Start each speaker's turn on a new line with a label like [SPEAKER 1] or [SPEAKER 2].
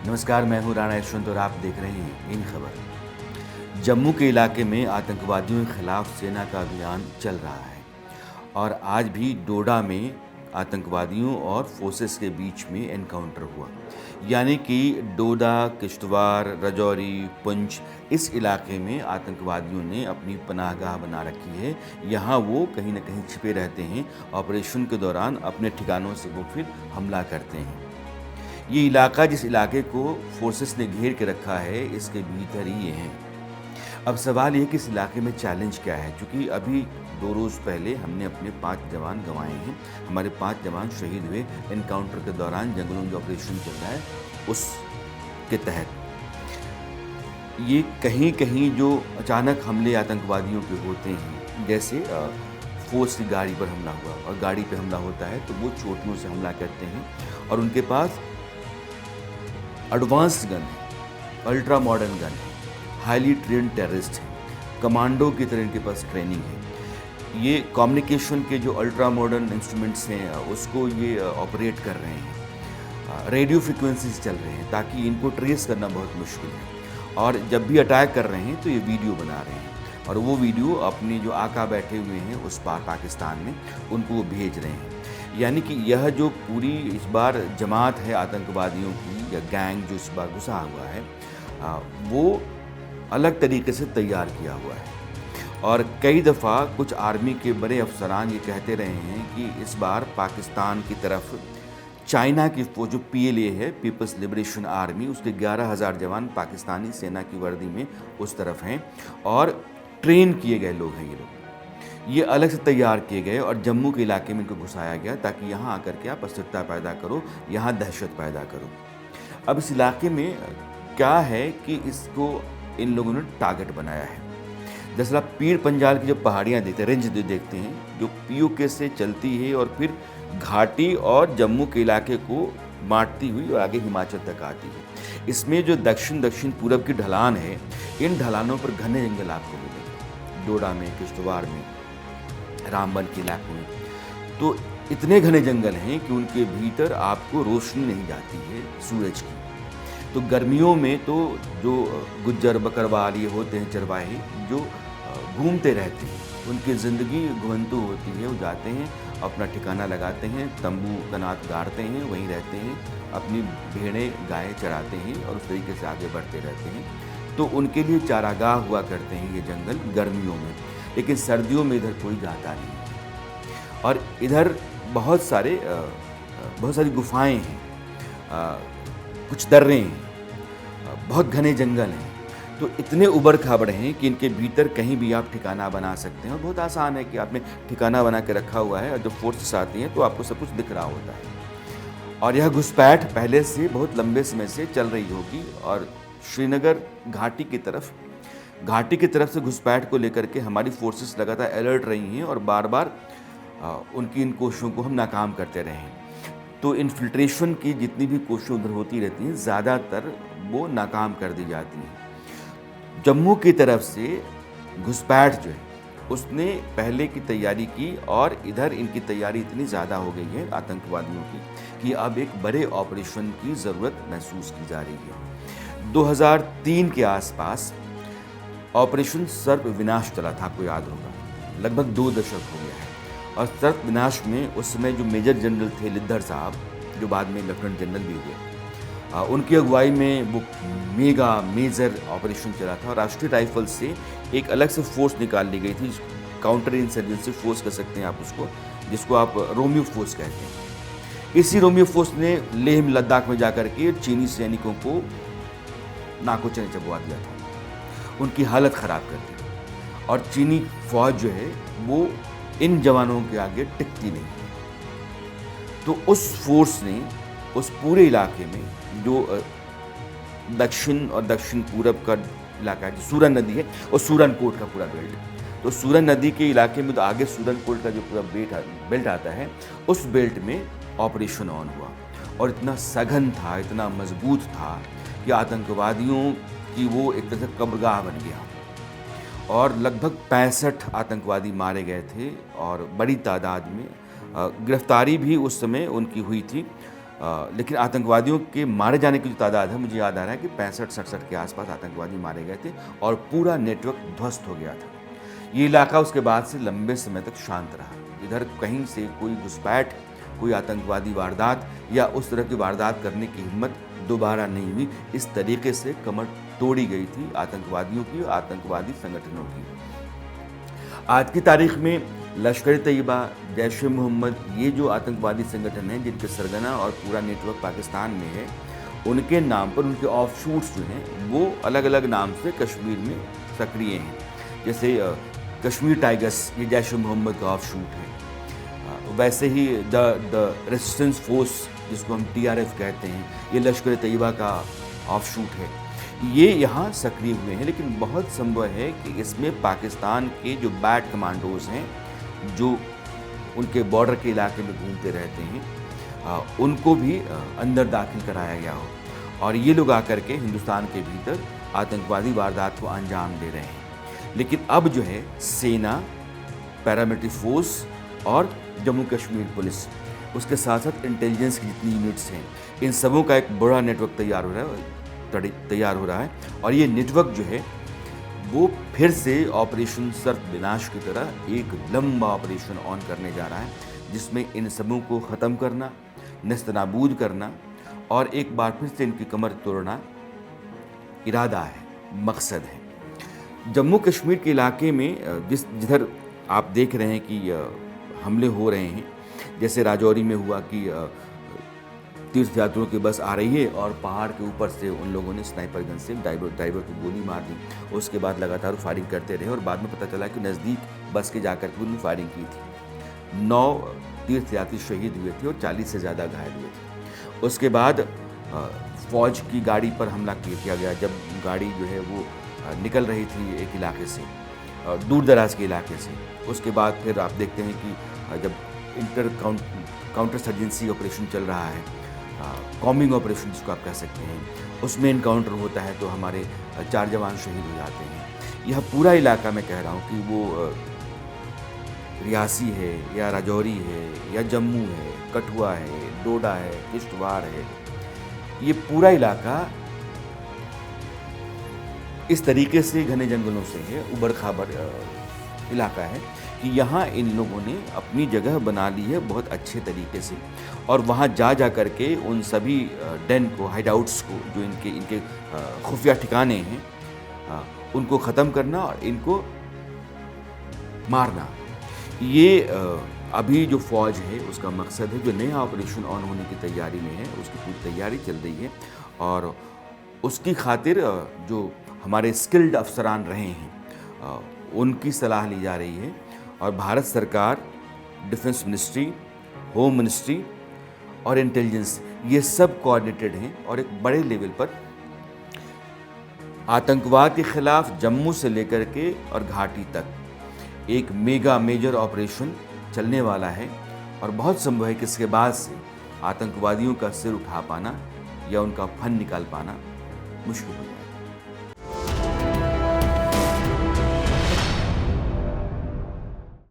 [SPEAKER 1] नमस्कार, मैं हूं राणा यशवंत और आप देख रहे हैं इन खबर। जम्मू के इलाके में आतंकवादियों के खिलाफ सेना का अभियान चल रहा है और आज भी डोडा में आतंकवादियों और फोर्सेस के बीच में एनकाउंटर हुआ। यानी कि डोडा, किश्तवाड़, राजौरी, पुंछ इस इलाके में आतंकवादियों ने अपनी पनाहगाह बना रखी है। यहाँ वो कहीं ना कहीं छिपे रहते हैं। ऑपरेशन के दौरान अपने ठिकानों से वो फिर हमला करते हैं। ये इलाका, जिस इलाके को फोर्सेस ने घेर के रखा है, इसके भीतर ही ये हैं। अब सवाल ये कि इस इलाके में चैलेंज क्या है, क्योंकि अभी 2 रोज़ पहले हमने अपने 5 जवान गंवाए हैं। हमारे 5 जवान शहीद हुए एनकाउंटर के दौरान। जंगलों में जो ऑपरेशन चल रहा है उसके तहत ये कहीं कहीं जो अचानक हमले आतंकवादियों के होते हैं, जैसे फोर्स की गाड़ी पर हमला हुआ और गाड़ी पे हमला होता है तो वो चोटियों से हमला करते हैं और उनके पास एडवांस्ड गन है, अल्ट्रा मॉडर्न गन है, हाईली ट्रेंड टेररिस्ट हैं, कमांडो की तरह इनके पास ट्रेनिंग है। ये कम्युनिकेशन के जो अल्ट्रा मॉडर्न इंस्ट्रूमेंट्स हैं उसको ये ऑपरेट कर रहे हैं। रेडियो फ्रिक्वेंसीज चल रहे हैं ताकि इनको ट्रेस करना बहुत मुश्किल है। और जब भी अटैक कर रहे हैं तो ये वीडियो बना रहे हैं और वो वीडियो अपने जो आका बैठे हुए हैं उस पार पाकिस्तान में उनको वो भेज रहे हैं। यानी कि यह जो पूरी इस बार जमात है आतंकवादियों की या गैंग जो इस बार घुसा हुआ है, वो अलग तरीके से तैयार किया हुआ है। और कई दफ़ा कुछ आर्मी के बड़े अफसरान ये कहते रहे हैं कि इस बार पाकिस्तान की तरफ चाइना की वो जो PLA है, पीपल्स लिबरेशन आर्मी, उसके 11,000 जवान पाकिस्तानी सेना की वर्दी में उस तरफ हैं और ट्रेन किए गए लोग हैं। ये अलग से तैयार किए गए और जम्मू के इलाके में इनको घुसाया गया ताकि यहाँ आकर के आप अस्थिरता पैदा करो, यहाँ दहशत पैदा करो। अब इस इलाके में क्या है कि इसको इन लोगों ने टारगेट बनाया है। दरअसल आप पीर पंजाल की जो पहाड़ियाँ देखते हैं, रेंज देखते हैं, जो POK से चलती है और फिर घाटी और जम्मू के इलाके को बांटती हुई और आगे हिमाचल तक आती है। इसमें जो दक्षिण पूरब की ढलान है, इन ढलानों पर घने जंगल आपको मिलेंगे। डोडा में, किश्तवाड़ में, रामबन के इलाकों में तो इतने घने जंगल हैं कि उनके भीतर आपको रोशनी नहीं जाती है सूरज की। तो गर्मियों में तो जो गुज्जर बकरवाल ये होते हैं चरवाहे, जो घूमते रहते हैं, उनकी ज़िंदगी घुमंतु होती है। वो जाते हैं, अपना ठिकाना लगाते हैं, तंबू कनात गाड़ते हैं, वहीं रहते हैं, अपनी भेड़ें गायें चराते हैं और उस तरीके से आगे बढ़ते रहते हैं। तो उनके लिए चारागाह हुआ करते हैं ये जंगल गर्मियों में, लेकिन सर्दियों में इधर कोई जाता नहीं है। और इधर बहुत सारी गुफाएं हैं, कुछ दर्रे हैं, बहुत घने जंगल हैं। तो इतने उबड़ खाबड़ हैं कि इनके भीतर कहीं भी आप ठिकाना बना सकते हैं और बहुत आसान है कि आपने ठिकाना बना के रखा हुआ है और जब फोर्सेस आती हैं तो आपको सब कुछ दिख रहा होता है। और यह घुसपैठ पहले से बहुत लंबे समय से चल रही होगी और श्रीनगर घाटी की तरफ से घुसपैठ को लेकर के हमारी फोर्सेस लगातार अलर्ट रही हैं और बार बार उनकी इन कोशिशों को हम नाकाम करते रहे हैं। तो इन्फिल्ट्रेशन की जितनी भी कोशिशें उधर होती रहती हैं, ज़्यादातर वो नाकाम कर दी जाती हैं। जम्मू की तरफ से घुसपैठ जो है उसने पहले की तैयारी की और इधर इनकी तैयारी इतनी ज़्यादा हो गई है आतंकवादियों की कि अब एक बड़े ऑपरेशन की ज़रूरत महसूस की जा रही है। 2003 के आसपास ऑपरेशन सर्प विनाश चला था, आपको याद होगा, लगभग 2 दशक हो गया है। और सर्प विनाश में उस समय जो मेजर जनरल थे लिद्दर साहब, जो बाद में लेफ्टिनेंट जनरल भी हुए, उनकी अगुवाई में वो मेजर ऑपरेशन चला था और राष्ट्रीय राइफल से एक अलग से फोर्स निकाल ली गई थी, काउंटर इंसर्जेंसी फोर्स कह सकते हैं आप उसको, जिसको आप रोमियो फोर्स कहते हैं। इसी रोमियो फोर्स ने लेह लद्दाख में जाकर के चीनी सैनिकों को नाकोचने चबवा दिया था, उनकी हालत ख़राब कर दी। और चीनी फौज जो है वो इन जवानों के आगे टिकती नहीं। तो उस फोर्स ने उस पूरे इलाके में जो दक्षिण और दक्षिण पूरब का इलाका है, जो सूरन नदी है और सूरनकोट का पूरा बेल्ट, तो सूरन नदी के इलाके में तो आगे सूरनकोट का जो पूरा बेल्ट आता है, उस बेल्ट में ऑपरेशन ऑन हुआ और इतना सघन था, इतना मजबूत था कि आतंकवादियों की वो एक तरह से कब्रगाह बन गया और लगभग 65 आतंकवादी मारे गए थे और बड़ी तादाद में गिरफ्तारी भी उस समय उनकी हुई थी। लेकिन आतंकवादियों के मारे जाने की जो तादाद है, मुझे याद आ रहा है कि 65-67 के आसपास आतंकवादी मारे गए थे और पूरा नेटवर्क ध्वस्त हो गया था। ये इलाका उसके बाद से लंबे समय तक शांत रहा। इधर कहीं से कोई घुसपैठ, कोई आतंकवादी वारदात या उस तरह की वारदात करने की हिम्मत दोबारा नहीं हुई। इस तरीके से कमर तोड़ी गई थी आतंकवादियों की और आतंकवादी संगठनों की। आज की तारीख में लश्कर-ए-तैयबा, जैश-ए-मोहम्मद, ये जो आतंकवादी संगठन हैं जिनके सरगना और पूरा नेटवर्क पाकिस्तान में है, उनके नाम पर उनके ऑफशूट्स जो हैं वो अलग-अलग नाम से कश्मीर में सक्रिय हैं। जैसे कश्मीर टाइगर्स, ये जैश-ए-मोहम्मद का ऑफशूट है। वैसे ही द रेजिस्टेंस फोर्स, जिसको हम TRF कहते हैं, ये लश्कर-ए-तैयबा का ऑफशूट है। ये यहाँ सक्रिय हुए हैं, लेकिन बहुत संभव है कि इसमें पाकिस्तान के जो बैट कमांडोज हैं, जो उनके बॉर्डर के इलाके में घूमते रहते हैं, उनको भी अंदर दाखिल कराया गया हो और ये लोग आकर के हिंदुस्तान के भीतर आतंकवादी वारदात को अंजाम दे रहे हैं। लेकिन अब जो है सेना, पैरामिलिट्री फोर्स और जम्मू कश्मीर पुलिस, उसके साथ साथ इंटेलिजेंस की जितनी यूनिट्स हैं, इन सबों का एक बड़ा नेटवर्क तैयार हो रहा है और ये नेटवर्क जो है वो फिर से ऑपरेशन सर्फ विनाश की तरह एक लंबा ऑपरेशन ऑन करने जा रहा है, जिसमें इन सबों को ख़त्म करना, नेस्तनाबूद करना और एक बार फिर से इनकी कमर तोड़ना इरादा है, मकसद है। जम्मू कश्मीर के इलाके में जिधर आप देख रहे हैं कि हमले हो रहे हैं, जैसे राजौरी में हुआ कि तीर्थयात्रियों की बस आ रही है और पहाड़ के ऊपर से उन लोगों ने स्नाइपर गन से ड्राइवर को गोली मार दी। उसके बाद लगातार फायरिंग करते रहे और बाद में पता चला कि नज़दीक बस के जाकर के उन्होंने फायरिंग की थी। 9 तीर्थयात्री शहीद हुए थे और 40 से ज़्यादा घायल हुए थे। उसके बाद फौज की गाड़ी पर हमला किया गया, जब गाड़ी जो है वो निकल रही थी एक इलाके से, दूर दराज के इलाके से। उसके बाद फिर आप देखते हैं कि जब काउंटर सर्जेंसी ऑपरेशन चल रहा है, कॉम्बिंग ऑपरेशन जिसको आप कह सकते हैं, उसमें इनकाउंटर होता है तो हमारे 4 जवान शहीद हो जाते हैं। यह पूरा इलाका मैं कह रहा हूँ कि वो रियासी है या राजौरी है या जम्मू है, कठुआ है, डोडा है, किश्तवाड़ है, ये पूरा इलाका इस तरीके से घने जंगलों से है, उबड़ खाबड़ इलाका है कि यहाँ इन लोगों ने अपनी जगह बना ली है बहुत अच्छे तरीके से और वहाँ जा कर के उन सभी डेन को, हाइडआउट्स को, जो इनके खुफिया ठिकाने हैं, उनको ख़त्म करना और इनको मारना। ये अभी जो फ़ौज है उसका मकसद है, जो नया ऑपरेशन ऑन होने की तैयारी में है, उसकी पूरी तैयारी चल रही है और उसकी खातिर जो हमारे स्किल्ड अफसरान रहे हैं उनकी सलाह ली जा रही है और भारत सरकार, डिफेंस मिनिस्ट्री, होम मिनिस्ट्री और इंटेलिजेंस, ये सब कोऑर्डिनेटेड हैं और एक बड़े लेवल पर आतंकवाद के खिलाफ जम्मू से लेकर के और घाटी तक एक मेजर ऑपरेशन चलने वाला है और बहुत संभव है कि इसके बाद से आतंकवादियों का सिर उठा पाना या उनका फन निकाल पाना मुश्किल हो जाए।